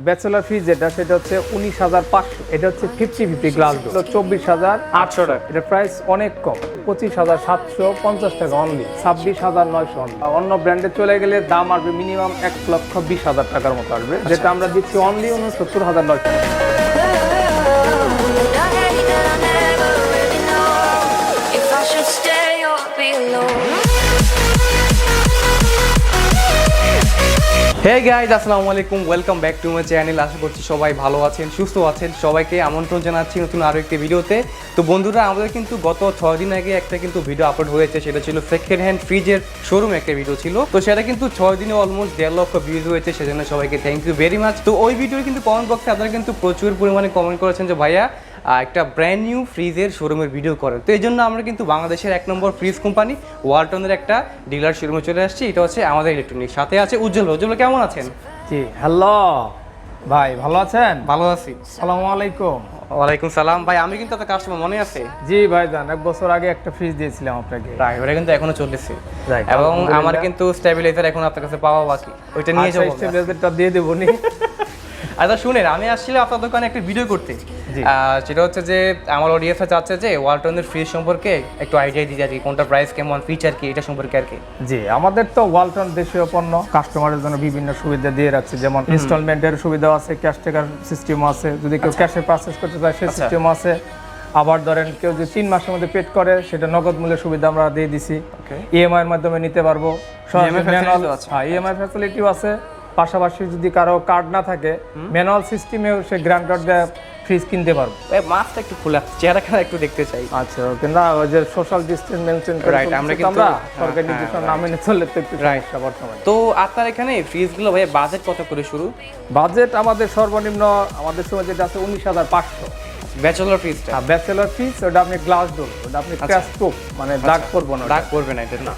Bachelor fridge যেটা সেটা হচ্ছে 19,500, এটা হচ্ছে 50-50 গ্লাস ডোর, 24,800 টাকা। এটা প্রাইস অনেক কম, 25,750 টাকা অনলি, 26,900 অনলি। অন্য ব্র্যান্ডে চলে গেলে দাম আসবে মিনিমাম 1,20,000 টাকার মতো আসবে, যেটা আমরা দিচ্ছি অনলি 69,900 টাকা। হে গাইজ, আসসালামু আলাইকুম, welcome back to my channel. আশা করছি সবাই ভালো আছেন, সুস্থ আছেন। সবাইকে আমন্ত্রণ জানাচ্ছি নতুন আরও একটি ভিডিওতে। তো বন্ধুরা, আমাদের কিন্তু গত 6 দিন আগে একটা কিন্তু ভিডিও আপলোড হয়েছে, সেটা ছিল সেকেন্ড হ্যান্ড ফ্রিজের শোরুমে একটা ভিডিও ছিল। তো সেটা কিন্তু 6 দিনে অলমোস্ট 1.5 লক্ষ ভিউজ হয়েছে, সেজন্য সবাইকে থ্যাংক ইউ ভেরি মাচ। তো ওই ভিডিওর কিন্তু কমেন্ট বক্সে আপনারা কিন্তু প্রচুর পরিমাণে কমেন্ট করেছেন যে ভাইয়া একটা ব্র্যান্ড নিউ ফ্রিজের শোরুমের ভিডিও করেন। তো এই জন্য আমরা কিন্তু বাংলাদেশের 1 নম্বর ফ্রিজ কোম্পানি ওয়ালটনের একটা ডিলার শোরুমে চলে আসছি। এটা হচ্ছে আমাদের ইলেকট্রনিক, সাথে আছে উজ্জ্বল। উজ্জ্বল কেমন আছেন? জি হ্যালো ভাই, ভালো আছেন? ভালো আছি। আসসালামু আলাইকুম। ওয়ালাইকুম সালাম। ভাই, আমি কিন্তু আপনার কাস্টমার, মনে আছে? জি ভাইজান, 1 বছর আগে একটা ফ্রিজ দিয়েছিলাম আপনাকে। রাইট, ওটা কিন্তু এখনো চলতেছে এবং আমার কিন্তু স্টেবিলাইজার এখন আপনার কাছে পাওয়া বাকি, ওইটা নিয়ে যাবো। স্টেবিলাইজারটা দিয়ে দেবো নি। আচ্ছা শুনেন, আমি আসলে আপনার দোকানে একটা ভিডিও করতে, সেটা হচ্ছে যে আমার অডিয়েন্সরা চাচ্ছে যে ওয়ালটনের ফ্রিজ সম্পর্কে একটু আইডিয়া দিতে, আর কি কোনটা প্রাইস কেমন, ফিচার কি, এটা সম্পর্কে আর কি। জি, আমাদের তো ওয়ালটন দেশীয় পণ্য, কাস্টমারের জন্য বিভিন্ন সুবিধা দিয়ে রাখছে, যেমন ইনস্টলমেন্টের সুবিধা আছে, ক্যাশ টাকার সিস্টেম আছে, যদি কেউ ক্যাশে পারচেজ করতে চায় সেই সিস্টেম আছে। আবার ধরেন কেউ যদি 3 মাসের মধ্যে পেড করে, সেটা নগদ মূল্যের সুবিধা আমরা দিয়ে দিছি। ইএমআই এর মাধ্যমে নিতে পারবো, ইএমআই ফ্যাসিলিটিও আছে। পাশাপাশি যদি কারো কার্ড না থাকে, ম্যানুয়াল সিস্টেমেও সে গ্র্যান্ড কার্ড দিয়ে ফ্রিজ কিনতে পারবো। মাছটা একটু খোলা, চেহারাটা একটু দেখতে চাই। আচ্ছা, কিন্তু ওই যে সোশ্যাল ডিসটেন্স মেনটেন করে রাইট, আমরা কিন্তু সরকারি নির্দেশনা না মেনে চললে তো একটু সমস্যা বর্তমানে। তো আপনার এখানে ফ্রিজগুলো ভাই বাজেট কত করে শুরু? বাজেট আমাদের সর্বনিম্ন আমাদের সময় যেটা আছে 19,500। ব্যাচেলর ফ্রিজটা? হ্যাঁ, ব্যাচেলর ফ্রিজ, ওটা আপনি গ্লাস ডোর, ওটা আপনি ক্র্যাশ প্রুফ, মানে দাগ পড়বে না। দাগ পড়বে না এটা না?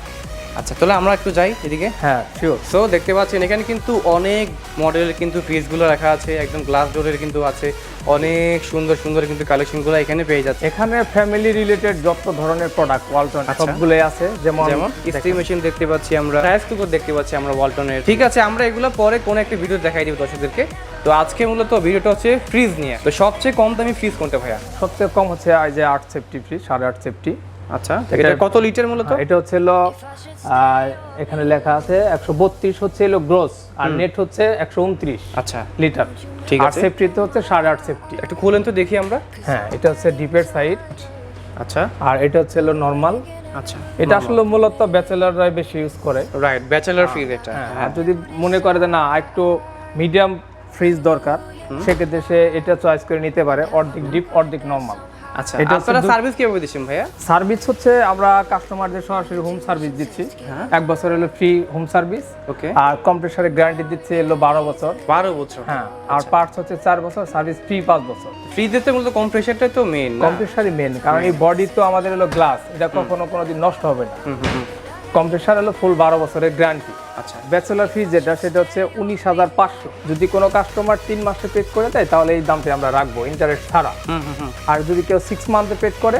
আচ্ছা, তাহলে আমরা একটু যাই এদিকে। হ্যাঁ শিওর। সো দেখতে পাচ্ছেন এখানে কিন্তু অনেক মডেলের কিন্তু ফ্রিজগুলো রাখা আছে, একদম গ্লাস ডোরের কিন্তু আছে, অনেক সুন্দর সুন্দর কিন্তু কালেকশনগুলো এখানে পেয়ে যাচ্ছে। এখানে ফ্যামিলি রিলেটেড যত ধরনের প্রোডাক্ট ওয়ালটন সবগুলোই আছে, যেমন ইস্ত্রি মেশিন দেখতে পাচ্ছি আমরা, রাইস কুকার দেখতে পাচ্ছি আমরা ওয়ালটনের। ঠিক আছে, আমরা এগুলো পরে কোনো একটা ভিডিও দেখাই দিব দর্শকদেরকে। তো আজকে মূলত ভিডিওটা হচ্ছে ফ্রিজ নিয়ে। তো সবচেয়ে কম দামি ফ্রিজ কোনটা ভাইয়া? সবচেয়ে কম হচ্ছে এই যে 8 সেফটি ফ্রিজ, 8.5 সেফটি। আচ্ছা, এটা কত লিটার মূলত? এটা হচ্ছে এখানে লেখা আছে 132 হচ্ছে গ্রোস, আর নেট হচ্ছে 129 আচ্ছা লিটার। ঠিক আছে, সেফটিতে হচ্ছে 8.5 সেফটি। একটু খুলেন তো দেখি আমরা। হ্যাঁ, এটা হচ্ছে ডিপের সাইড। আচ্ছা, আর এটা হচ্ছে নরমাল। আচ্ছা, এটা আসলে মূলত ব্যাচেলাররাই বেশি ইউজ করে। রাইট, ব্যাচেলর ফ্রিজ এটা। আর যদি মনে করে যে না একটু মিডিয়াম ফ্রিজ দরকার, সেক্ষেত্রে সে এটা চয়েস করে নিতে পারে, অর্ধেক ডিপ অর্ধেক নরমাল। আচ্ছা, আপনারা সার্ভিস কিভাবে দিচ্ছেন ভাইয়া? সার্ভিস হচ্ছে আমরা কাস্টমারদের সরাসরি হোম সার্ভিস দিচ্ছি। 1 বছর হলো ফ্রি হোম সার্ভিস। ওকে। আর কম্প্রেসারের গ্যারান্টি দিচ্ছি 12 বছর। 12 বছর? হ্যাঁ। আর পার্টস হচ্ছে 4 বছর, সার্ভিস ফ্রি 5 বছর। ফ্রিজের তো মূলত কম্প্রেসারটা তো মেইন। কম্প্রেসারই মেইন, কারণ এই বডি তো আমাদের হলো গ্লাস, এটা কোনোদিন নষ্ট হবে না। কম্প্রেসার হলো ফুল 12 বছরের গ্যারান্টি। আচ্ছা, ব্যাচেলর ফ্রিজ যেটা সেটা হচ্ছে 19,500। যদি কোনো কাস্টমার 3 মাসে পেড করে দেয়, তাহলে এই দামটা আমরা রাখবো ইন্টারেস্ট ছাড়া। আর যদি কেউ 6 মান্থে পেড করে,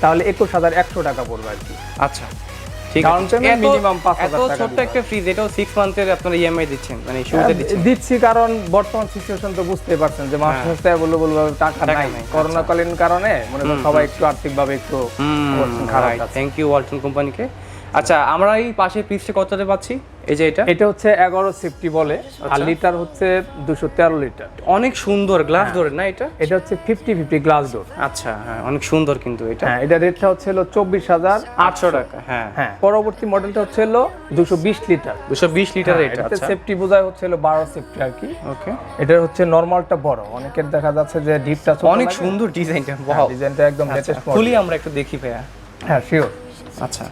তাহলে 21,100 টাকা পড়বে আর কি। আচ্ছা ঠিক আছে। মিনিমাম 5,000 টাকা। এত ছোট একটা ফ্রিজ, এটাও 6 মান্থের আপনারা ইএমআই দিচ্ছেন, মানে শুরুতে দিচ্ছি, কারণ বর্তমান সিচুয়েশন তো বুঝতেই পারছেন যে মাস শেষে বলবো টাকা নাই, করোনাকালীন কারণে মনে করেন সবাই একটু আর্থিকভাবে একটু খারাপ আছে। থ্যাংক ইউ ওয়ালটন কোম্পানিকে। আচ্ছা, আমরা এই পাশের ফ্রিজটা কততে পাচ্ছি? এই যে এটা হচ্ছে 11 সেফটি বলে, আর লিটার হচ্ছে 213 লিটার। অনেক সুন্দর গ্লাস ডোর না এটা? এটা হচ্ছে 50-50 গ্লাস ডোর। আচ্ছা, হ্যাঁ, অনেক সুন্দর কিন্তু এটা। হ্যাঁ, এটা রেটটা হচ্ছে 24,800 টাকা। হ্যাঁ হ্যাঁ। পরবর্তী মডেলটা হচ্ছে 220 লিটার। 220 লিটার এটা। আচ্ছা, সেফটি বোঝায় হচ্ছে 12 সেফটি আর কি। ওকে। এটা হচ্ছে নরমালটা বড়, অনেকের দেখা যাচ্ছে যে ডিপটা ছোট। অনেক সুন্দর ডিজাইনটা। ওয়াও, ডিজাইনটা একদম লেটেস্ট মডেল। খুলি আমরা একটু দেখি ভাইয়া। হ্যাঁ শিওর। আচ্ছা,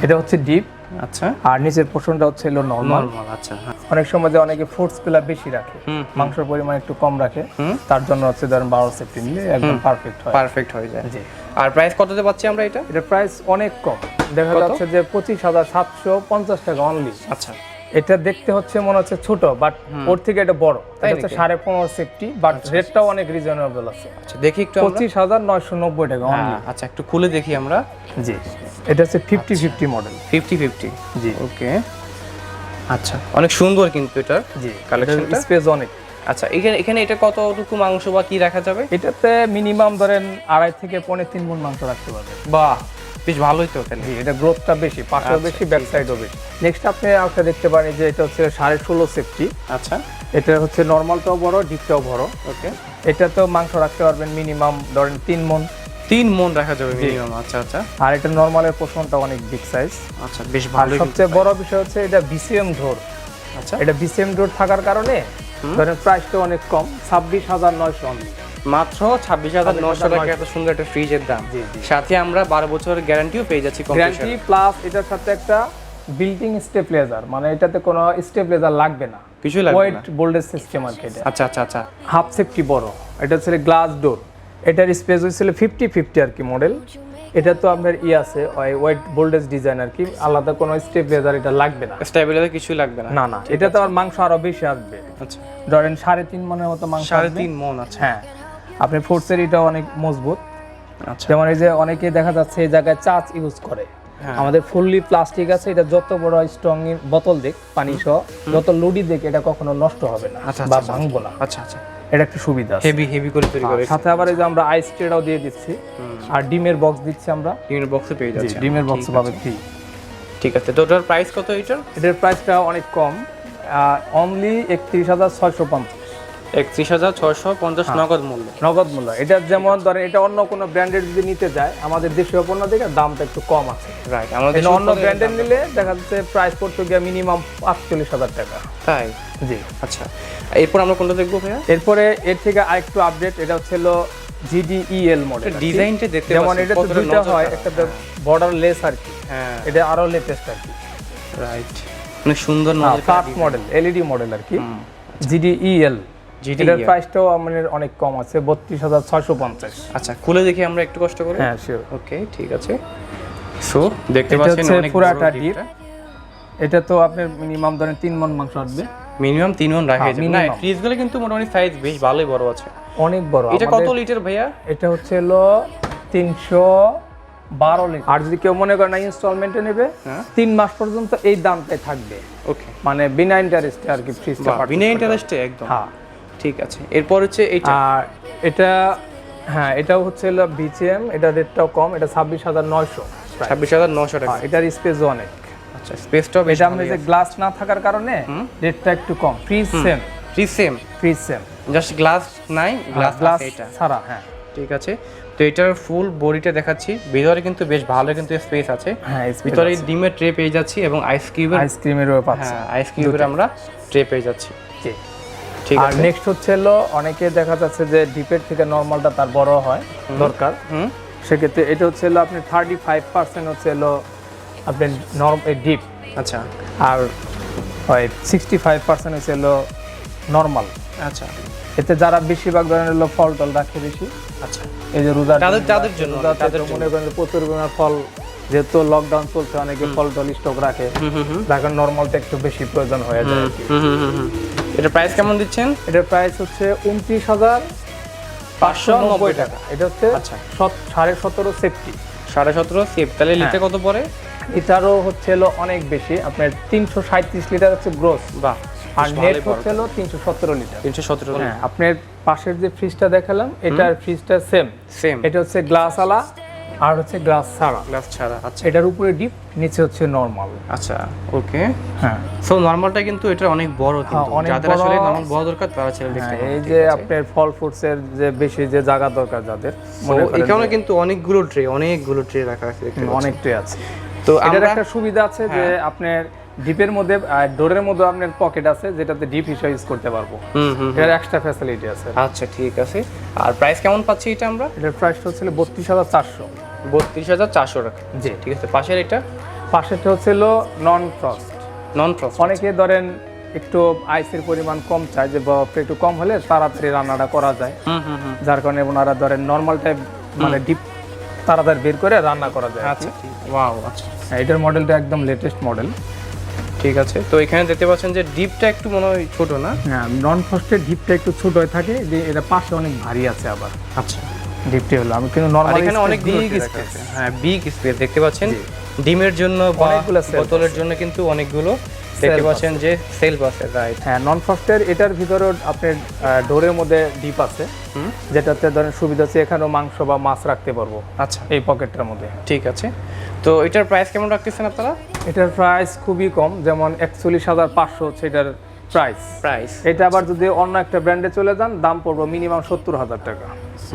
এটা হচ্ছে ডিপ। আচ্ছা, আর নিচের পোর্শনটা হচ্ছে নরমাল। আচ্ছা, হ্যাঁ। অনেক সময় যে অনেকে ফুডস গুলা বেশি রাখে, মাংসের পরিমাণ একটু কম রাখে, তার জন্য হচ্ছে ধরেন 12 সেফটি নিলে একদম পারফেক্ট হয়ে যায়। জি। আর প্রাইস কততে পাচ্ছি আমরা এটা? এটা প্রাইস অনেক কম, দেখা যাচ্ছে যে 25,750 টাকা অনলি। আচ্ছা, এটা দেখতে হচ্ছে মনে হচ্ছে ছোট, বাট ওর থেকে এটা বড়। এটা হচ্ছে 15.5 সেফটি, বাট রেটটাও অনেক রিজনেবল আছে। আচ্ছা, দেখি একটু। 25,990 টাকা অনলি। আচ্ছা, একটু খুলে দেখি আমরা। জি, এটা হচ্ছে 50-50 মডেল। 50-50? জি। ওকে। আচ্ছা, অনেক সুন্দর কিন্তু এটা। জি, কালেকশনটা স্পেস অনেক। আচ্ছা, এখানে এটা কতটুকু মাংস বা কি রাখা যাবে? এটাতে মিনিমাম ধরেন 2.5 থেকে 3.5 মণ মাংস রাখতে পারবেন। বাহ, বেশ ভালোই তো তাহলে। এটা গ্রোথটা বেশি, পাশেও বেশি, ব্যাক সাইডও বেশি। নেক্সট আপনি একটা দেখতে পারেন যে এটা হচ্ছে 16.5 সেফটি। আচ্ছা, এটা হচ্ছে নরমালটাও বড়, ডিপটাও বড়। ওকে, এটা তো মাংস রাখতে পারবেন মিনিমাম ধরেন 3 মণ। 3 মণ রাখা যাবে মিনিমাম। আচ্ছা আচ্ছা। আর এটা নরমালের পোর্শনটা অনেক বিগ সাইজ। আচ্ছা, বেশ ভালো। সবচেয়ে বড় বিষয় হচ্ছে এটা বিসিএম ডোর। আচ্ছা, এটা বিসিএম ডোর থাকার কারণে ধরেন প্রাইসটা অনেক কম, 26,900 অনলি। মাত্র 26,900 টাকা এত সুন্দর একটা ফ্রিজের দাম। সাথে আমরা 12 বছরের গ্যারান্টিও পেয়ে যাচ্ছি। গ্যারান্টি প্লাস এটার সাথে একটা বিল্ট-ইন স্টেবিলাইজার, মানে এটাতে কোনো স্টেবিলাইজার লাগবে না, কিছু লাগবে না। ওয়েট বোল্ডেজ সিস্টেম আর কি এটা। আচ্ছা আচ্ছা আচ্ছা। হাফ সেফটি বড়। এটা হচ্ছে গ্লাস ডোর। এটার স্পেস হয়েছিল 50-50 আর কি মডেল। এটা তো আপনার আছে ওয়েট বোল্ডেজ ডিজাইন আর কি, আলাদা কোনো স্টেবিলাইজার এটা লাগবে না। স্টেবিলাইজার কিছু লাগবে না। না না, এটা তো আর মাংস আরো বেশি আসবে। আচ্ছা, ধরেন 3.5 মণের মতো মাংস আসবে। 3.5 মণ। আচ্ছা, হ্যাঁ, আপনি ফোর্সের এটা অনেক মজবুত। আচ্ছা, যেমন এই যে অনেকেই দেখা যাচ্ছে এই জায়গায় চাচ ইউজ করে, আমাদের ফুললি প্লাস্টিক আছে। এটা যত বড় স্ট্রং বোতল দেখ পানি সহ, যত লোডি দেখ, এটা কখনো নষ্ট হবে না বা ভাঙবো না। আচ্ছা আচ্ছা, এটা একটা সুবিধা আছে। হেভি করে তৈরি করে। সাথে আবার এই যে আমরা আইস ট্রেটাও দিয়ে দিচ্ছি, আর ডিমের বক্স দিচ্ছি আমরা। ডিমের বক্সে পেয়ে যাচ্ছে। ডিমের বক্স পাবে ফ্রি। ঠিক আছে, তো এটার প্রাইস কত? এটার প্রাইসটা অনেক কম, অনলি 31,650। 31,650 নগদ মূল্য। নগদ মূল্য। এটা যেমন ধরেন এটা অন্য কোনো ব্র্যান্ডের যদি নিতে যায়, আমাদের দেশীয় পণ্য থেকে দামটা একটু কম আছে। রাইট, আমাদের অন্য ব্র্যান্ডের নিলে দেখা যাচ্ছে প্রাইস পড়তে গিয়ে মিনিমাম 48,000 টাকা। তাই? জি। আচ্ছা, এরপর আমরা কোনটা দেখবো ভাইয়া? এরপরে এর থেকে আরেকটু আপডেট, এটা হচ্ছে GDEL মডেল। ডিজাইনটা দেখতে যেমন এটা তো দুইটা হয়, একটা বর্ডার লেস আর কি। হ্যাঁ, এটা আরো লেটেস্ট আর কি। রাইট, অনেক সুন্দর ফ্ল্যাট মডেল, এলইডি মডেল আর কি। GDEL। এটার প্রাইসটাও আমাদের অনেক কম আছে, 32,650। আচ্ছা, খুলে দেখি আমরা একটু কষ্ট করে। হ্যাঁ শিওর। ওকে, ঠিক আছে। সো দেখতে পাচ্ছেন অনেক পুরাটা ডিপ। এটা তো আপনার মিনিমাম ধরেন 3 মণ মাংস আসবে। মিনিমাম 3 মণ রাখা যাবে না? ফ্রিজগুলো কিন্তু মোটামুটি সাইজ বেশ ভালোই বড় আছে। অনেক বড়। এটা কত লিটার ভাইয়া? এটা হচ্ছে 312 লিটার। আর যদি কেউ মনে করে না ইনস্টলমেন্টে নেবে, 3 মাস পর্যন্ত এই দামটাই থাকবে। ওকে, মানে বিনা ইন্টারেস্টে আর কি ফ্রিজটা। বিনা ইন্টারেস্টে একদম। হ্যাঁ, ঠিক আছে। এরপর হচ্ছে এইটা। আর এটা হ্যাঁ, এটাও হচ্ছে বিজিএম। এটা রেটটাও কম, এটা 26,900। 26,900 টাকা। এটার স্পেসও অনেক। আচ্ছা, স্পেসটাও বেশ। এটা আমাদের গ্লাস না থাকার কারণে রেটটা একটু কম। Fridge same. জাস্ট গ্লাস নাই, গ্লাস এটা ছাড়া। হ্যাঁ, ঠিক আছে। তো এটার ফুল বডিটা দেখাচ্ছি। ভিতরে কিন্তু বেশ ভালো কিন্তু স্পেস আছে। হ্যাঁ, ভিতরে ডিমের ট্রে পেয়ে যাচ্ছি এবং আইসক্রিমেরও পাচ্ছি। হ্যাঁ, আইসক্রিমের আমরা ট্রে পেয়ে যাচ্ছি। ঠিক আছে। আর নেক্সট হচ্ছে অনেকে দেখা যাচ্ছে যে ডিপের থেকে নরমালটা তার বড় হয় দরকার, সেক্ষেত্রে এটা হচ্ছে আপনি 35% হচ্ছে আপনার ডিপ। আচ্ছা, আর 65% হচ্ছে নরমাল। আচ্ছা, এতে যারা বেশিরভাগ ধরনের ফল টল রাখে বেশি। আচ্ছা, এই যে রোজার তাদের জন্য মনে করেন প্রচুর পরিমাণ ফল, যেহেতু লকডাউন চলছে, অনেকে ফল টল স্টক রাখে, এখন নরমালটা একটু বেশি প্রয়োজন হয়ে যায়। এটা প্রাইস কেমন দিচ্ছেন? এটার প্রাইস হচ্ছে 29,590 টাকা। এটা হচ্ছে 17.5 সেফটি। 17.5 সেফ। তাহলে লিটার কত পড়ে? এটারও হচ্ছে অনেক বেশি, আপনার 337 লিটার হচ্ছে গ্রোস। বাহ। আর নেট হচ্ছে 317 লিটার। 317 লিটার। হ্যাঁ, আপনার পাশের যে ফ্রিজটা দেখালাম, এটার ফ্রিজটা সেম। এটা হচ্ছে গ্লাস আলা আর হচ্ছে গ্লাস ছাড়া। আচ্ছা, এটার উপরে ডিপ, নিচে হচ্ছে নরমাল। আচ্ছা, ওকে। হ্যাঁ, সো নরমালটা কিন্তু এটা অনেক বড়, কিন্তু যাদের আসলে নরমাল বড় দরকার তারা ছেড়ে দেখতে পারে। এই যে আপনার ফল ফ্রুটসের যে বেশি যে জায়গা দরকার যাদের, এখানে কিন্তু অনেকগুলো ট্রে রাখা আছে। অনেক ট্রে আছে। তো এটার একটা সুবিধা আছে যে আপনার ডিপের মধ্যে ডোরের মধ্যে আপনার পকেট আছে, যেটাতে ডিপ হিসেবে ইউজ করতে পারবো। এর এক্সট্রা ফ্যাসিলিটি আছে। আচ্ছা, ঠিক আছে। আর প্রাইস কেমন পাচ্ছি এটা আমরা? এটার প্রাইসটা হচ্ছে 32,400। 32,400 টাকা। জি, ঠিক আছে। পাশেরটা হচ্ছে নন ফ্রস্ট। অনেকে ধরেন একটু আইসের পরিমাণ কম চায়, যে বরফটা একটু কম হলে তাড়াতাড়ি রান্নাটা করা যায়, যার কারণে ওনারা ধরেন নরমাল টাইপ মানে ডিপ তাড়াতাড়ি বের করে রান্না করা যায়। আচ্ছা, ওয়াও। আচ্ছা, এটার মডেলটা একদম লেটেস্ট মডেল। ঠিক আছে। তো এখানে দেখতে পাচ্ছেন যে ডিপটা একটু মনে হয় ছোট না? হ্যাঁ, নন ফ্রস্টের ডিপটা একটু ছোট হয়ে থাকে, যে এটা পাশে অনেক ভারী আছে আবার। আচ্ছা, ডিপটি হলো আমি কিন্তু নরমাল, এখানে অনেক বিগ স্পেস। হ্যাঁ, বিগ স্পেস দেখতে পাচ্ছেন। ডিমের জন্য বা বোতলের জন্য কিন্তু অনেকগুলো দেখতে পাচ্ছেন যে সেলফ আছে, রাইট। হ্যাঁ, নন ফ্রস্টের এটার ভিতরে আপনার ডোরের মধ্যে ডিপ আছে, যেটাতে ধরেন সুবিধা আছে এখানেও মাংস বা মাছ রাখতে পারবো আচ্ছা, এই পকেটটার মধ্যে। ঠিক আছে। তো এটার প্রাইস কেমন রাখতেছেন আপনারা? এটার প্রাইস খুবই কম, যেমন 41,500 হচ্ছে এটার প্রাইস। এটা আবার যদি অন্য একটা ব্র্যান্ডে চলে যান দাম পড়বে মিনিমাম 70,000 টাকা।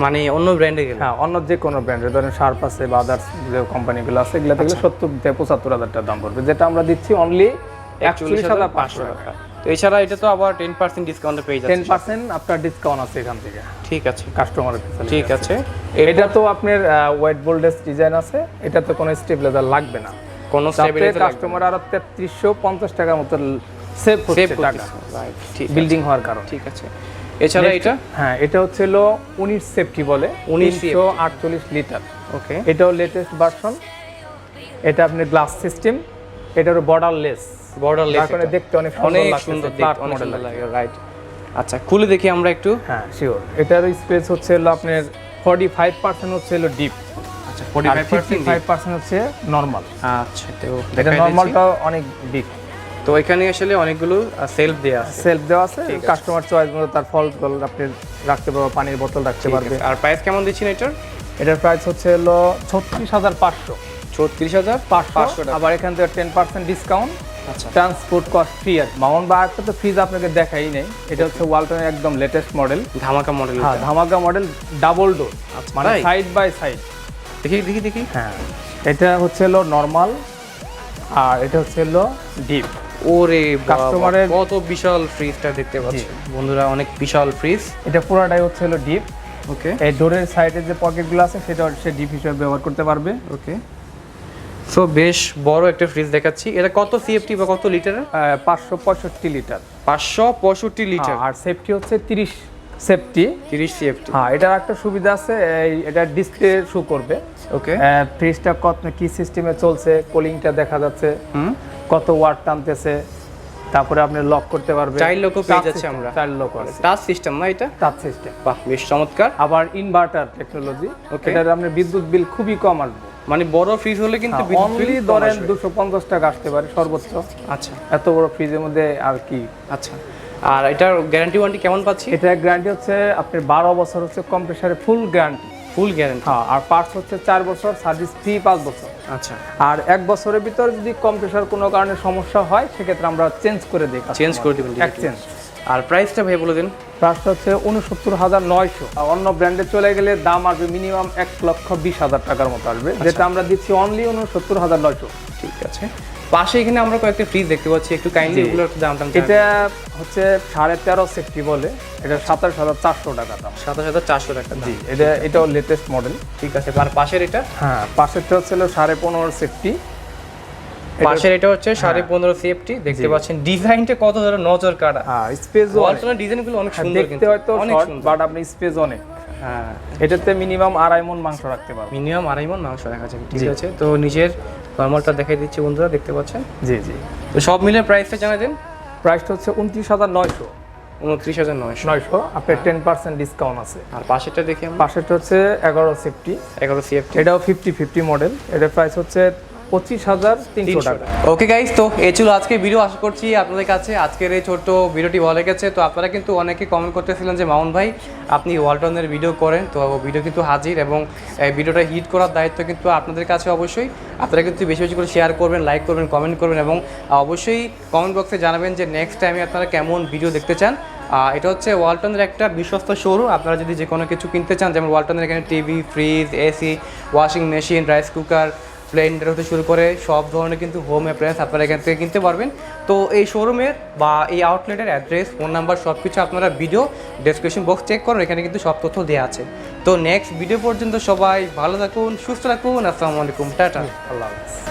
মানে অন্য ব্র্যান্ডে গেলে? হ্যাঁ, অন্য যে কোনো ব্র্যান্ডে ধরেন শার্প আছে বা আদার্স যে কোম্পানিগুলো আছে এগুলো থেকে 70 থেকে 75,000 টাকা দাম পড়বে, যেটা আমরা দিচ্ছি অনলি 41,500 টাকা। তো এছাড়া এটা তো আবার 10% ডিসকাউন্টে পেয়ে যাচ্ছে। 10% আপনার ডিসকাউন্ট আছে এখান থেকে। ঠিক আছে, কাস্টমারের ঠিক আছে। এটা তো আপনার হোয়াইট বোল্ডেস ডিজাইন আছে, এটা তো কোনো স্টেবিলাইজার লাগবে না, কোনো স্টেবিলাইজার কাস্টমার আর 3350 টাকার মতো সেভ হচ্ছে টাকা, রাইট, ঠিক বিল্ডিং হওয়ার কারণে। ঠিক আছে। এছাড়া এটা? হ্যাঁ, এটা হচ্ছে হলো 19 সেফটি বলে, 1948 লিটার। ওকে, এটাও লেটেস্ট ভার্সন। এটা আপনার গ্লাস সিস্টেম, এটার বর্ডারলেস, কারণে দেখতে অনেক সুন্দর লাগে, রাইট। আচ্ছা, খুলে দেখি আমরা একটু। হ্যাঁ, শিওর। এটার স্পেস হচ্ছে হলো আপনার 45% হচ্ছে হলো ডিপ, আচ্ছা 45% হচ্ছে নরমাল। আচ্ছা, তো এটা নরমালটা অনেক ডিপ। তো এখানে আসলে অনেকগুলো সেলফ দেওয়া আছে, কাস্টমার চয়েস মতো তার ফলগুলো আপনি রাখতে পারবে, পানির বোতল রাখতে পারবে। আর প্রাইস কেমন দিচ্ছেন এটার প্রাইস হচ্ছে হলো 36,500। 36,500 টাকা। আবার এখান থেকে 10% ডিসকাউন্ট। আচ্ছা, ট্রান্সপোর্ট কস্ট ফ্রি আছে। মামুন বা একটা তো ফ্রিজ আপনাকে দেখাই নেই, এটা হচ্ছে ওয়ালটনের একদম লেটেস্ট মডেল, ধামাকা মডেল। হ্যাঁ, ধামাকা মডেল, ডাবল ডোর, মানে সাইড বাই সাইড। দেখি। হ্যাঁ, এটা হচ্ছে হলো নরমাল আর এটা হচ্ছে হলো ডিপ। ওরে কাস্টমারের কত বিশাল ফ্রিজটা দেখতে পাচ্ছেন বন্ধুরা, অনেক বিশাল ফ্রিজ। এটা পুরোটাই হচ্ছে হলো ডিপ। ওকে, এই ডোরের সাইডে যে পকেটগুলো আছে সেটা সে ডিপ হিসেবে ব্যবহার করতে পারবে। ওকে, সো বেশ বড় একটা ফ্রিজ দেখাচ্ছি। এটা কত সিএফটি বা কত লিটারের? 565 লিটার। 565 লিটার। আর সেফটি হচ্ছে 30 সেফটি, 30 সিএফটি। হ্যাঁ, এটার একটা সুবিধা আছে, এটা ডিসপ্লে শো করবে। ওকে, ফ্রিজটা কত কি সিস্টেমে চলছে, কুলিংটা দেখা যাচ্ছে, কত ওয়াট টানতেছে, তারপরে আপনি লক করতে পারবে। চাইল্ড লকও পেয়ে যাচ্ছে আমরা। চাইল্ড লক আছে, টাচ সিস্টেম না এটা? Touch system. বাহ, বেশ চমৎকার। আবার ইনভার্টার টেকনোলজি, এটার আপনার বিদ্যুৎ বিল খুবই কম আসবে। মানে বড় ফ্রিজ হলে কিন্তু অনলি ধরেন 250 টাকা আসতে পারে সর্বোচ্চ। আচ্ছা, এত বড় ফ্রিজের মধ্যে আর কি। আচ্ছা, আর এটার গ্যারান্টি ওয়ারেন্টি কেমন পাচ্ছি? এটা গ্যারান্টি হচ্ছে আপনার 12 বছর হচ্ছে কম্প্রেসারে ফুল গ্যারান্টি। হ্যাঁ, আর পার্টস হচ্ছে 4 বছর, সার্ভিস ফ্রি 5 বছর। আচ্ছা, আর 1 বছরের ভিতর যদি কম্প্রেসার কোনো কারণে সমস্যা হয় সেক্ষেত্রে আমরা চেঞ্জ করে দিই, চেঞ্জ করে দিবেন, এক্সচেঞ্জ। আর প্রাইসটা ভাই বলে দিন। প্রাইসটা হচ্ছে 69,900। অন্য ব্র্যান্ডে চলে গেলে দাম আসবে মিনিমাম 1,20,000 টাকার মতো আসবে, যেটা আমরা দিচ্ছি অনলি 69,900। ঠিক আছে। পাশে এখানে আমরা কয়েকটা ফ্রিজ দেখতে পাচ্ছি, একটু কাইন্ডলি এগুলোর দামটা। এটা হচ্ছে 13.5 সেফটি বলে, এটা 27,400 টাকা দাম। 27,400 টাকা। জি, এটাও লেটেস্ট মডেল। ঠিক আছে। আর পাশের এটা? হ্যাঁ, পাশেরটা হচ্ছে 15.5 সেফটি। পাশের এটা হচ্ছে 15.5 সিএফটি। দেখতে পাচ্ছেন ডিজাইনটা কত ধরে নজর কাড়া। হ্যাঁ, স্পেস ওয়ালটনের ডিজাইনগুলো অনেক সুন্দর, দেখতে হয়তো শর্ট বাট আপনি স্পেস অনেক। হ্যাঁ, এটাতে মিনিমাম 2.5 মণ মাংস রাখতে পারবেন। মিনিমাম 2.5 মণ মাংস রাখা যাবে। ঠিক আছে, তো নিজের নরমালটা দেখাই দিচ্ছি বন্ধুরা, দেখতে পাচ্ছেন। জি। তো সব মিলে প্রাইসটা জানা দেন। প্রাইসটা হচ্ছে 29,900। 29,900। আপনার 10% ডিসকাউন্ট আছে। আর পাশেরটা দেখি আমরা। পাশেরটা হচ্ছে 11 সেফটি। 11 সিএফটি। এটাও 50-50 মডেল। এটার প্রাইস হচ্ছে 25,300 টাকা। ওকে গাইস, তো এই ছিল আজকের ভিডিও। আশা করছি আপনাদের কাছে আজকের এই ছোট্ট ভিডিওটি ভালো লেগেছে। তো আপনারা কিন্তু অনেকে কমেন্ট করতেছিলেন যে মামুন ভাই আপনি ওয়ালটনের ভিডিও করেন, তো ভিডিও কিন্তু হাজির, এবং এই ভিডিওটা হিট করার দায়িত্ব কিন্তু আপনাদের কাছে। অবশ্যই আপনারা কিন্তু বেশি বেশি করে শেয়ার করবেন, লাইক করবেন, কমেন্ট করবেন, এবং অবশ্যই কমেন্ট বক্সে জানাবেন যে নেক্সট টাইমে আপনারা কেমন ভিডিও দেখতে চান। এটা হচ্ছে ওয়ালটনের একটা বিশ্বস্ত শোরুম। আপনারা যদি যে কোনো কিছু কিনতে চান, যেমন ওয়ালটনের এখানে TV, fridge, AC, washing machine, rice cooker, Blender হতে শুরু করে সব ধরনের কিন্তু হোম অ্যাপ্লায়েন্স আপনারা এখান থেকে কিনতে পারবেন। তো এই শোরুমের বা এই আউটলেটের অ্যাড্রেস, ফোন নাম্বার সব কিছু আপনারা ভিডিও ডেসক্রিপশন বক্স চেক করুন, এখানে কিন্তু সব তথ্য দেওয়া আছে। তো নেক্সট ভিডিও পর্যন্ত সবাই ভালো থাকুন, সুস্থ থাকুন। আসসালামু আলাইকুম, টাটা, আল্লাহ হাফেজ।